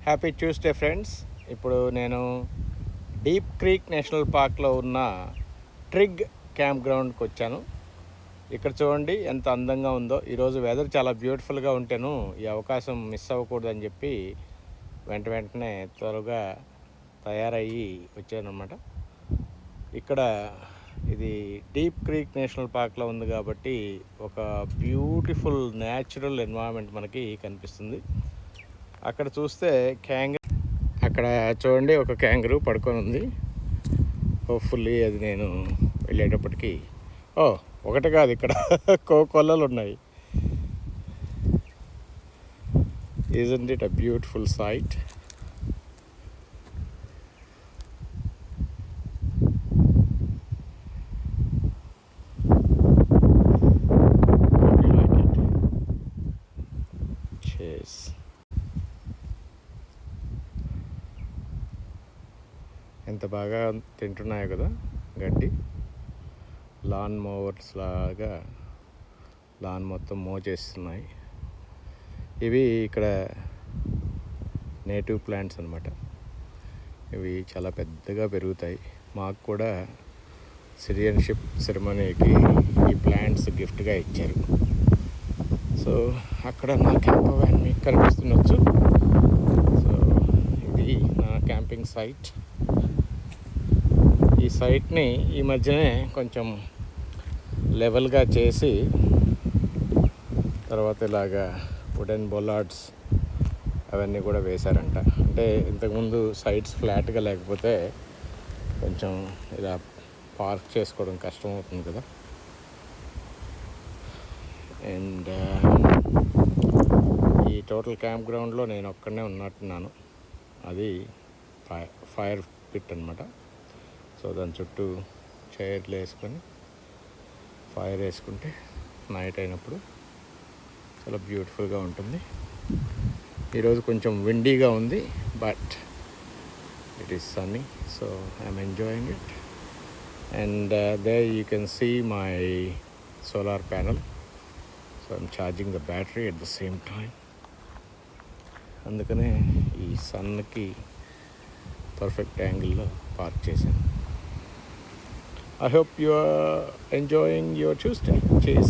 Happy Tuesday friends. ఇప్పుడు నేను deep creek national పార్క్లో ఉన్న ట్రిగ్ క్యాంప్ గ్రౌండ్కి వచ్చాను. ఇక్కడ చూడండి ఎంత అందంగా ఉందో. ఈరోజు వెదర్ చాలా బ్యూటిఫుల్గా ఉంటేను ఈ అవకాశం మిస్ అవ్వకూడదని చెప్పి వెంటనే త్వరగా తయారయ్యి వచ్చానమాట. ఇక్కడ ఇది డీప్ క్రీక్ నేషనల్ పార్క్లో ఉంది కాబట్టి ఒక బ్యూటిఫుల్ న్యాచురల్ ఎన్వైరన్మెంట్ మనకి కనిపిస్తుంది. అక్కడ చూస్తే అక్కడ చూడండి ఒక క్యాంగరూ పడుకొని ఉంది. హోప్ఫుల్లీ అది నేను వెళ్ళేటప్పటికి ఒకటి కాదు, ఇక్కడ కోకొల్లలు ఉన్నాయి. Isn't it a beautiful sight? How do you like it? Cheers. ఎంత బాగా తింటున్నాయో కదా గడ్డి. లాన్ మోవర్స్ లాగా లాన్ మొత్తం మోచేస్తున్నాయి. ఇవి ఇక్కడ నేటివ్ ప్లాంట్స్ అన్నమాట. ఇవి చాలా పెద్దగా పెరుగుతాయి. మాకు కూడా సిటిజన్షిప్ సెరమనీకి ఈ ప్లాంట్స్ గిఫ్ట్గా ఇచ్చారు. సో అక్కడ నా క్యాంప్ వ్యాన్ మీకు కనిపిస్తుండొచ్చు. సో ఇది నా క్యాంపింగ్ సైట్. ఈ సైట్ని ఈ మధ్యనే కొంచెం లెవెల్గా చేసి తర్వాత ఇలాగా వుడెన్ బొలార్డ్స్ అవన్నీ కూడా వేశారంట. అంటే ఇంతకుముందు సైట్స్ ఫ్లాట్గా లేకపోతే కొంచెం ఇలా పార్క్ చేసుకోవడం కష్టం అవుతుంది కదా. అండ్ ఈ టోటల్ క్యాంప్ గ్రౌండ్లో నేను ఒక్కడనే ఉన్నట్టున్నాను. అది ఫైర్ పిట్ అనమాట. సో దాని చుట్టూ చైర్లు వేసుకొని ఫైర్ వేసుకుంటే నైట్ అయినప్పుడు చాలా బ్యూటిఫుల్గా ఉంటుంది. ఈరోజు కొంచెం విండీగా ఉంది, but it is Sunny, so I'm enjoying it. And there you can see my solar panel. So I'm charging the battery at the same time. అందుకనే ఈ సన్కి పర్ఫెక్ట్ యాంగిల్లో పార్క్ చేశాను. I hope you are enjoying your Tuesday. Cheers.